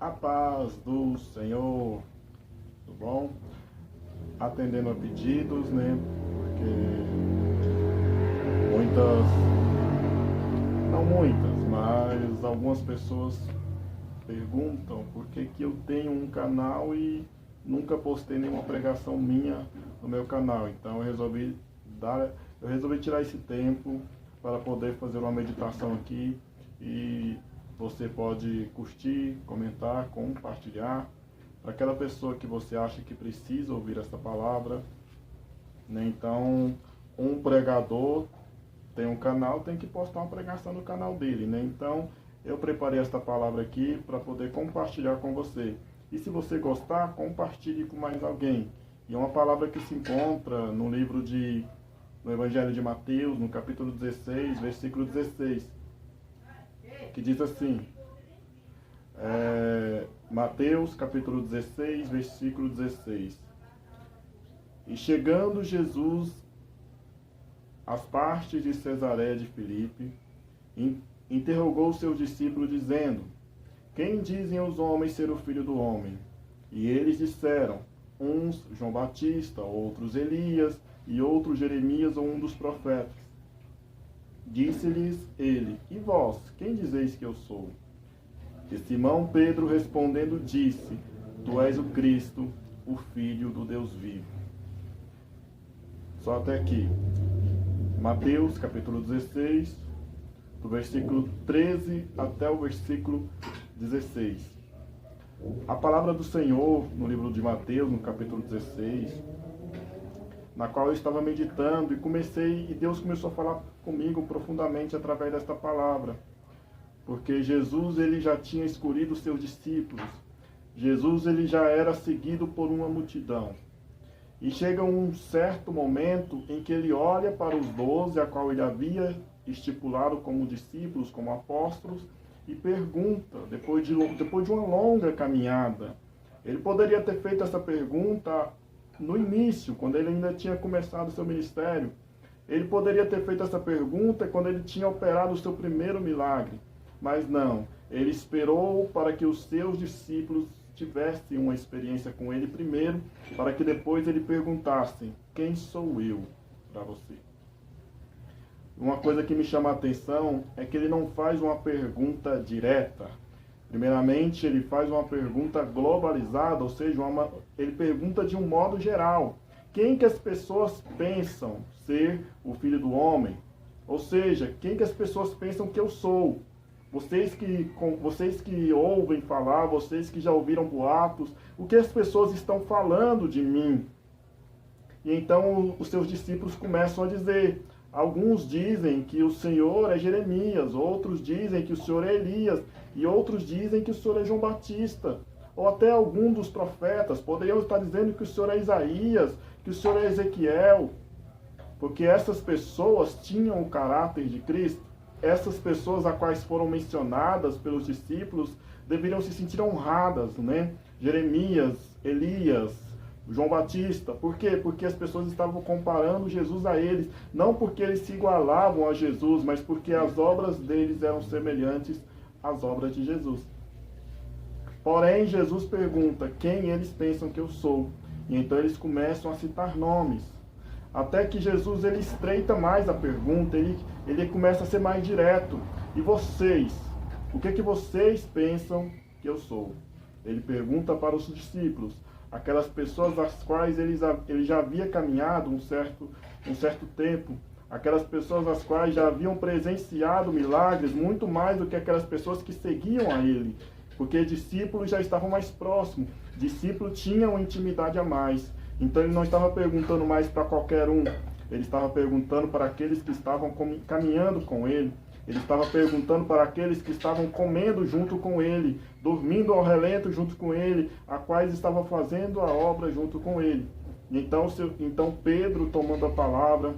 A paz do Senhor, tudo bom? Atendendo a pedidos, né? Porque não muitas, mas algumas pessoas perguntam por que que eu tenho um canal e nunca postei nenhuma pregação minha no meu canal. Então eu resolvi tirar esse tempo para poder fazer uma meditação aqui e você pode curtir, comentar, compartilhar para aquela pessoa que você acha que precisa ouvir essa palavra, né? Então, um pregador tem um canal, tem que postar uma pregação no canal dele, né? Então, eu preparei esta palavra aqui para poder compartilhar com você. E se você gostar, compartilhe com mais alguém. E é uma palavra que se encontra no Evangelho de Mateus, no capítulo 16, versículo 16, que diz assim, Mateus capítulo 16, versículo 16. E chegando Jesus às partes de Cesareia de Filipe, interrogou os seus discípulos, dizendo: Quem dizem os homens ser o Filho do Homem? E eles disseram, uns João Batista, outros Elias, e outros Jeremias ou um dos profetas. Disse-lhes ele: E vós, quem dizeis que eu sou? E Simão Pedro respondendo disse: Tu és o Cristo, o Filho do Deus vivo. Só até aqui. Mateus capítulo 16, do versículo 13 até o versículo 16. A palavra do Senhor no livro de Mateus, no capítulo 16, na qual eu estava meditando e Deus começou a falar comigo profundamente através desta palavra. Porque Jesus ele já tinha escolhido os seus discípulos. Jesus ele já era seguido por uma multidão. E chega um certo momento em que ele olha para os 12, a qual ele havia estipulado como discípulos, como apóstolos, e pergunta, depois de uma longa caminhada, ele poderia ter feito essa pergunta no início, quando ele ainda tinha começado o seu ministério. Ele poderia ter feito essa pergunta quando ele tinha operado o seu primeiro milagre. Mas não, ele esperou para que os seus discípulos tivessem uma experiência com ele primeiro, para que depois ele perguntasse: quem sou eu para você? Uma coisa que me chama a atenção é que ele não faz uma pergunta direta. Primeiramente, ele faz uma pergunta globalizada, ou seja, ele pergunta de um modo geral. Quem que as pessoas pensam ser o Filho do Homem? Ou seja, quem que as pessoas pensam que eu sou? Vocês que ouvem falar, vocês que já ouviram boatos, o que as pessoas estão falando de mim? E então os seus discípulos começam a dizer. Alguns dizem que o Senhor é Jeremias, outros dizem que o Senhor é Elias, e outros dizem que o Senhor é João Batista, ou até algum dos profetas. Poderiam estar dizendo que o Senhor é Isaías, que o Senhor é Ezequiel, porque essas pessoas tinham o caráter de Cristo. Essas pessoas a quais foram mencionadas pelos discípulos deveriam se sentir honradas, né? Jeremias, Elias, João Batista. Por quê? Porque as pessoas estavam comparando Jesus a eles, não porque eles se igualavam a Jesus, mas porque as obras deles eram semelhantes às obras de Jesus. Porém, Jesus pergunta quem eles pensam que eu sou. E então eles começam a citar nomes. Até que Jesus ele estreita mais a pergunta, ele começa a ser mais direto. E vocês? O que que vocês pensam que eu sou? Ele pergunta para os discípulos, aquelas pessoas às quais ele já havia caminhado um certo tempo, aquelas pessoas às quais já haviam presenciado milagres, muito mais do que aquelas pessoas que seguiam a ele. Porque discípulos já estavam mais próximos, discípulos tinham intimidade a mais. Então ele não estava perguntando mais para qualquer um, ele estava perguntando para aqueles que estavam caminhando com ele, ele estava perguntando para aqueles que estavam comendo junto com ele, dormindo ao relento junto com ele, a quais estavam fazendo a obra junto com ele. Então Pedro, tomando a palavra,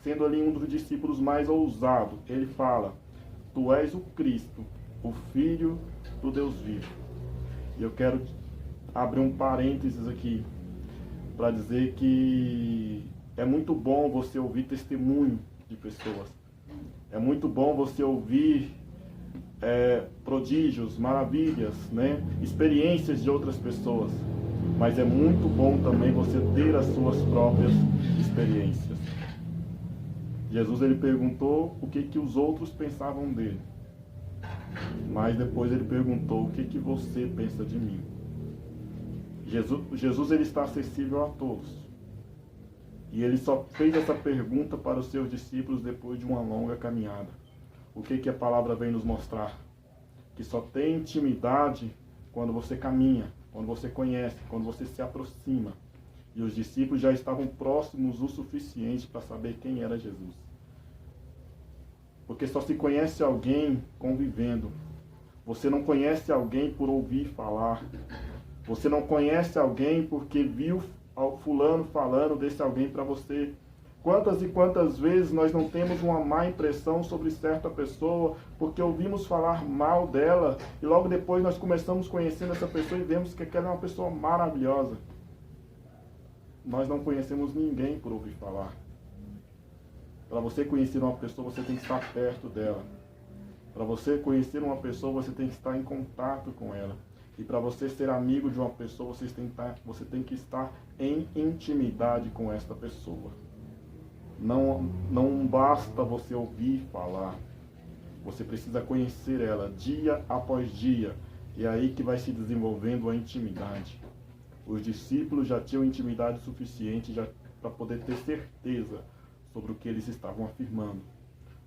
sendo ali um dos discípulos mais ousados, ele fala: Tu és o Cristo, o Filho do Deus vivo. E eu quero abrir um parênteses aqui, para dizer que é muito bom você ouvir testemunho de pessoas. É muito bom você ouvir prodígios, maravilhas, né? Experiências de outras pessoas. Mas é muito bom também você ter as suas próprias experiências. Jesus ele perguntou o que os outros pensavam dele. Mas depois ele perguntou o que você pensa de mim. Jesus ele está acessível a todos. E ele só fez essa pergunta para os seus discípulos depois de uma longa caminhada. O que a palavra vem nos mostrar? Que só tem intimidade quando você caminha, quando você conhece, quando você se aproxima. E os discípulos já estavam próximos o suficiente para saber quem era Jesus. Porque só se conhece alguém convivendo. Você não conhece alguém por ouvir falar. Você não conhece alguém porque viu fulano falando desse alguém para você. Quantas e quantas vezes nós não temos uma má impressão sobre certa pessoa porque ouvimos falar mal dela e logo depois nós começamos conhecendo essa pessoa e vemos que aquela é uma pessoa maravilhosa. Nós não conhecemos ninguém por ouvir falar. Para você conhecer uma pessoa, você tem que estar perto dela. Para você conhecer uma pessoa, você tem que estar em contato com ela. E para você ser amigo de uma pessoa, você tem que estar em intimidade com esta pessoa. Não basta você ouvir falar. Você precisa conhecer ela dia após dia. E é aí que vai se desenvolvendo a intimidade. Os discípulos já tinham intimidade suficiente para poder ter certeza sobre o que eles estavam afirmando.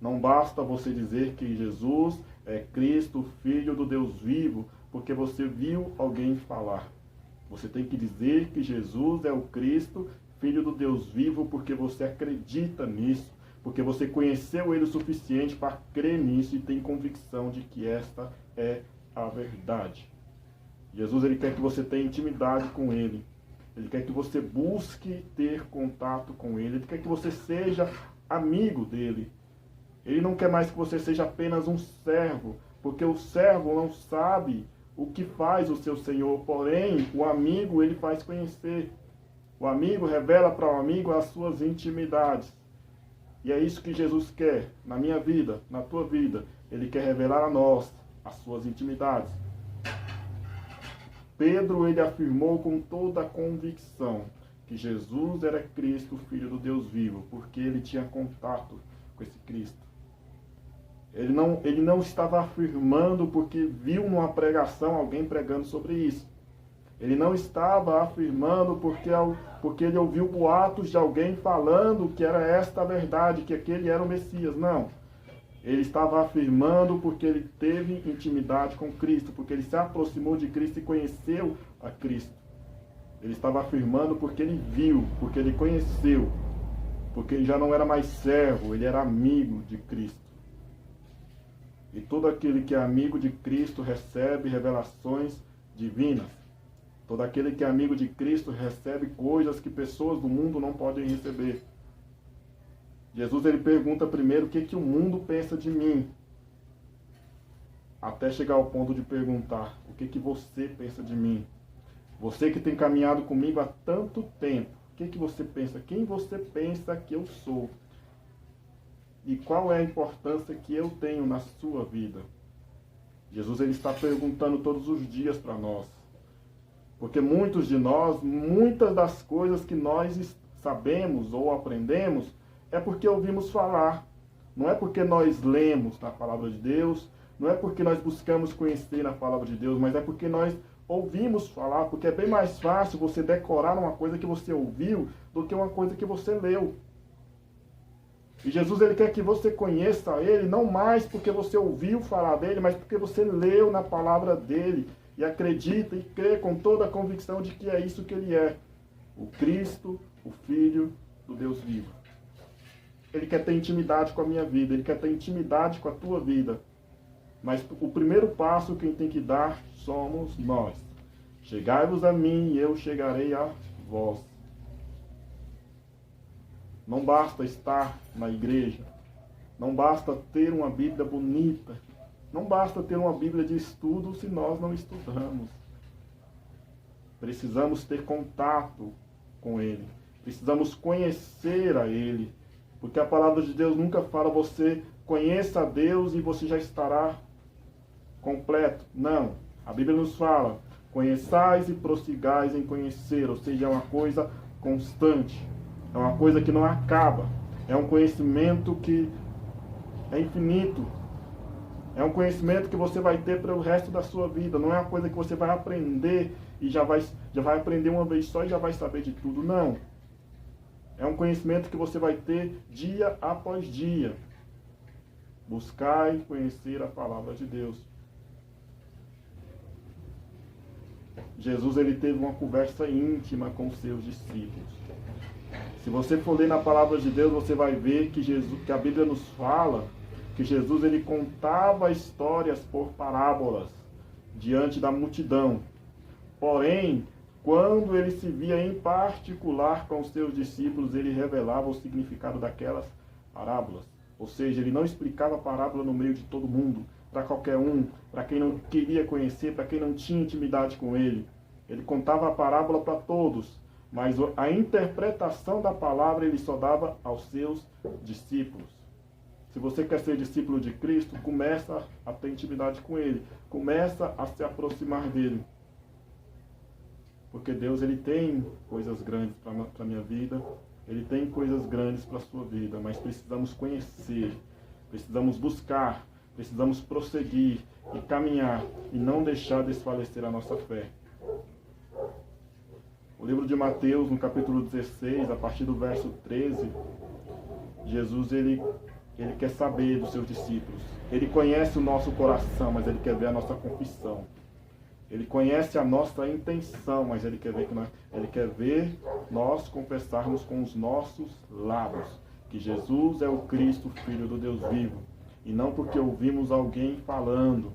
Não basta você dizer que Jesus é Cristo, Filho do Deus vivo, porque você viu alguém falar. Você tem que dizer que Jesus é o Cristo, Filho do Deus vivo, porque você acredita nisso, porque você conheceu Ele o suficiente para crer nisso e tem convicção de que esta é a verdade. Jesus ele quer que você tenha intimidade com Ele. Ele quer que você busque ter contato com Ele. Ele quer que você seja amigo dEle. Ele não quer mais que você seja apenas um servo, porque o servo não sabe o que faz o seu Senhor, porém, o amigo ele faz conhecer. O amigo revela para o amigo as suas intimidades. E é isso que Jesus quer na minha vida, na tua vida. Ele quer revelar a nós as suas intimidades. Pedro ele afirmou com toda a convicção que Jesus era Cristo, Filho do Deus vivo, porque ele tinha contato com esse Cristo. Ele não estava afirmando porque viu numa pregação alguém pregando sobre isso. Ele não estava afirmando porque ele ouviu boatos de alguém falando que era esta a verdade, que aquele era o Messias. Não. Ele estava afirmando porque ele teve intimidade com Cristo, porque ele se aproximou de Cristo e conheceu a Cristo. Ele estava afirmando porque ele viu, porque ele conheceu, porque ele já não era mais servo, ele era amigo de Cristo. E todo aquele que é amigo de Cristo recebe revelações divinas. Todo aquele que é amigo de Cristo recebe coisas que pessoas do mundo não podem receber. Jesus ele pergunta primeiro o que o mundo pensa de mim, até chegar ao ponto de perguntar o que você pensa de mim. Você que tem caminhado comigo há tanto tempo, o que você pensa? Quem você pensa que eu sou? E qual é a importância que eu tenho na sua vida? Jesus ele está perguntando todos os dias para nós. Porque muitos de nós, muitas das coisas que nós sabemos ou aprendemos, é porque ouvimos falar. Não é porque nós lemos na palavra de Deus, não é porque nós buscamos conhecer na palavra de Deus, mas é porque nós ouvimos falar, porque é bem mais fácil você decorar uma coisa que você ouviu do que uma coisa que você leu. E Jesus ele quer que você conheça Ele, não mais porque você ouviu falar dele, mas porque você leu na palavra dele e acredita e crê com toda a convicção de que é isso que Ele é. O Cristo, o Filho do Deus vivo. Ele quer ter intimidade com a minha vida, Ele quer ter intimidade com a tua vida. Mas o primeiro passo quem tem que dar somos nós. Chegai-vos a mim e eu chegarei a vós. Não basta estar na igreja. Não basta ter uma Bíblia bonita. Não basta ter uma Bíblia de estudo se nós não estudamos. Precisamos ter contato com Ele. Precisamos conhecer a Ele. Porque a palavra de Deus nunca fala você conheça a Deus e você já estará completo. Não. A Bíblia nos fala, conheçais e prossigais em conhecer, ou seja, é uma coisa constante, é uma coisa que não acaba, é um conhecimento que é infinito, é um conhecimento que você vai ter para o resto da sua vida, não é uma coisa que você vai aprender e já vai aprender uma vez só e já vai saber de tudo, não. É um conhecimento que você vai ter dia após dia. Buscai conhecer a palavra de Deus. Jesus ele teve uma conversa íntima com os seus discípulos. Se você for ler na palavra de Deus, você vai ver que a Bíblia nos fala que Jesus ele contava histórias por parábolas diante da multidão. Porém, quando ele se via em particular com os seus discípulos, ele revelava o significado daquelas parábolas. Ou seja, ele não explicava a parábola no meio de todo mundo, para qualquer um, para quem não queria conhecer, para quem não tinha intimidade com ele. Ele contava a parábola para todos, mas a interpretação da palavra ele só dava aos seus discípulos. Se você quer ser discípulo de Cristo, começa a ter intimidade com ele, começa a se aproximar dele. Porque Deus ele tem coisas grandes para a minha vida, ele tem coisas grandes para a sua vida, mas precisamos conhecer, precisamos buscar, precisamos prosseguir e caminhar e não deixar desfalecer a nossa fé. O livro de Mateus, no capítulo 16, a partir do verso 13, Jesus ele quer saber dos seus discípulos. Ele conhece o nosso coração, mas ele quer ver a nossa confissão. Ele conhece a nossa intenção, mas ele quer ver nós confessarmos com os nossos lábios que Jesus é o Cristo, Filho do Deus vivo. E não porque ouvimos alguém falando,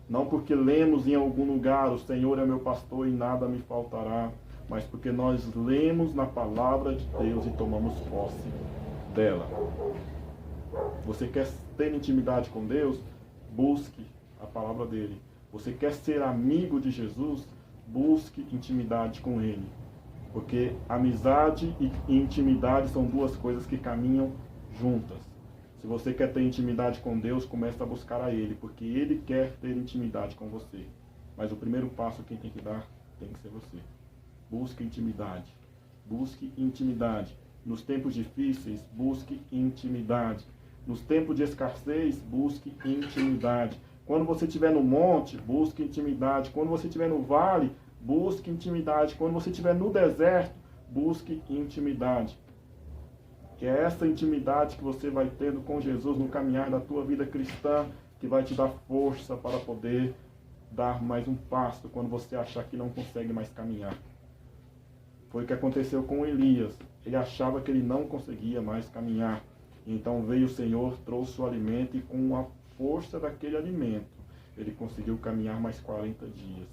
não porque lemos em algum lugar, o Senhor é meu pastor e nada me faltará, mas porque nós lemos na palavra de Deus e tomamos posse dela. Você quer ter intimidade com Deus? Busque a palavra dele. Você quer ser amigo de Jesus? Busque intimidade com ele. Porque amizade e intimidade são duas coisas que caminham juntas. Se você quer ter intimidade com Deus, comece a buscar a ele, porque ele quer ter intimidade com você. Mas o primeiro passo quem tem que dar tem que ser você. Busque intimidade. Busque intimidade. Nos tempos difíceis, busque intimidade. Nos tempos de escassez, busque intimidade. Quando você estiver no monte, busque intimidade. Quando você estiver no vale, busque intimidade. Quando você estiver no deserto, busque intimidade. Que é essa intimidade que você vai tendo com Jesus no caminhar da tua vida cristã que vai te dar força para poder dar mais um passo quando você achar que não consegue mais caminhar. Foi o que aconteceu com Elias. Ele achava que ele não conseguia mais caminhar. Então veio o Senhor, trouxe o alimento e com a força daquele alimento, ele conseguiu caminhar mais 40 dias.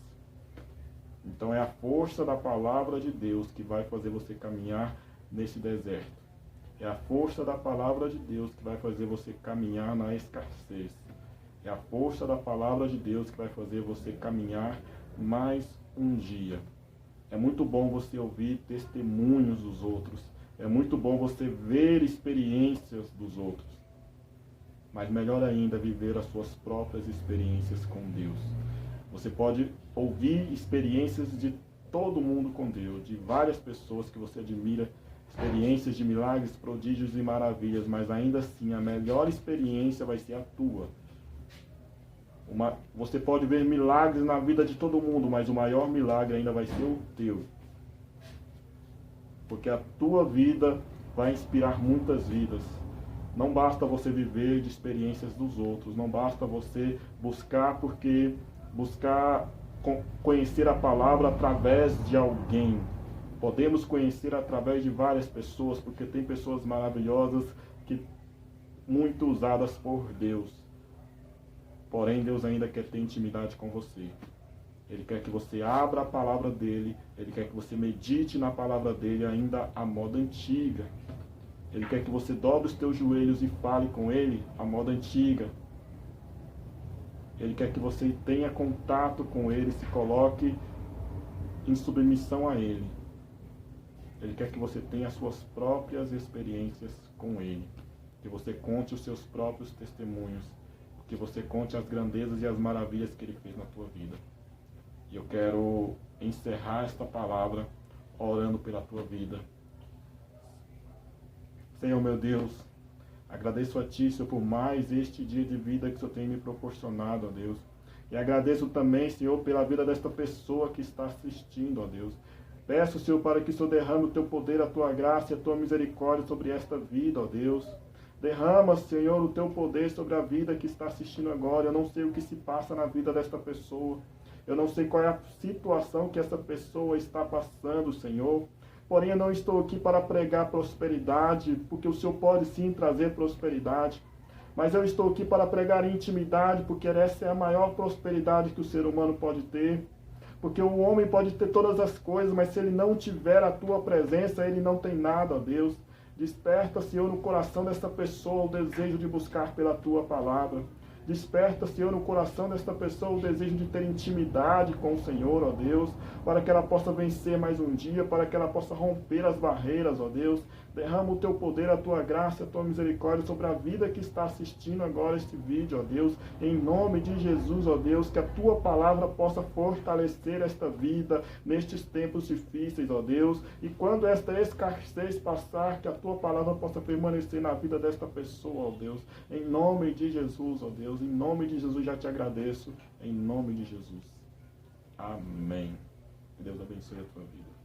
Então é a força da palavra de Deus que vai fazer você caminhar nesse deserto. É a força da palavra de Deus que vai fazer você caminhar na escassez. É a força da palavra de Deus que vai fazer você caminhar mais um dia. É muito bom você ouvir testemunhos dos outros. É muito bom você ver experiências dos outros. Mas melhor ainda, viver as suas próprias experiências com Deus. Você pode ouvir experiências de todo mundo com Deus, de várias pessoas que você admira, experiências de milagres, prodígios e maravilhas, mas ainda assim a melhor experiência vai ser a tua. Você pode ver milagres na vida de todo mundo, mas o maior milagre ainda vai ser o teu. Porque a tua vida vai inspirar muitas vidas. Não basta você viver de experiências dos outros, não basta você buscar conhecer a palavra através de alguém. Podemos conhecer através de várias pessoas, porque tem pessoas maravilhosas muito usadas por Deus. Porém, Deus ainda quer ter intimidade com você. Ele quer que você abra a palavra dele, ele quer que você medite na palavra dele ainda à moda antiga. Ele quer que você dobre os teus joelhos e fale com ele à moda antiga. Ele quer que você tenha contato com ele, se coloque em submissão a ele. Ele quer que você tenha as suas próprias experiências com ele. Que você conte os seus próprios testemunhos. que você conte as grandezas e as maravilhas que Ele fez na tua vida. E eu quero encerrar esta palavra orando pela tua vida. Senhor meu Deus, agradeço a Ti, Senhor, por mais este dia de vida que o Senhor tem me proporcionado, ó Deus. E agradeço também, Senhor, pela vida desta pessoa que está assistindo, ó Deus. Peço, Senhor, para que o Senhor derrame o Teu poder, a Tua graça e a Tua misericórdia sobre esta vida, ó Deus. Derrama, Senhor, o Teu poder sobre a vida que está assistindo agora. Eu não sei o que se passa na vida desta pessoa. Eu não sei qual é a situação que essa pessoa está passando, Senhor. Porém, eu não estou aqui para pregar prosperidade, porque o Senhor pode sim trazer prosperidade. Mas eu estou aqui para pregar intimidade, porque essa é a maior prosperidade que o ser humano pode ter. Porque o homem pode ter todas as coisas, mas se ele não tiver a Tua presença, ele não tem nada, ó Deus. Desperta, Senhor, no coração desta pessoa o desejo de buscar pela Tua palavra. Desperta, Senhor, no coração desta pessoa o desejo de ter intimidade com o Senhor, ó Deus, para que ela possa vencer mais um dia, para que ela possa romper as barreiras, ó Deus. Derrama o Teu poder, a Tua graça, a Tua misericórdia sobre a vida que está assistindo agora este vídeo, ó Deus. Em nome de Jesus, ó Deus, que a Tua palavra possa fortalecer esta vida nestes tempos difíceis, ó Deus. E quando esta escassez passar, que a Tua palavra possa permanecer na vida desta pessoa, ó Deus. Em nome de Jesus, ó Deus. Em nome de Jesus, já te agradeço. Em nome de Jesus. Amém. Que Deus abençoe a tua vida.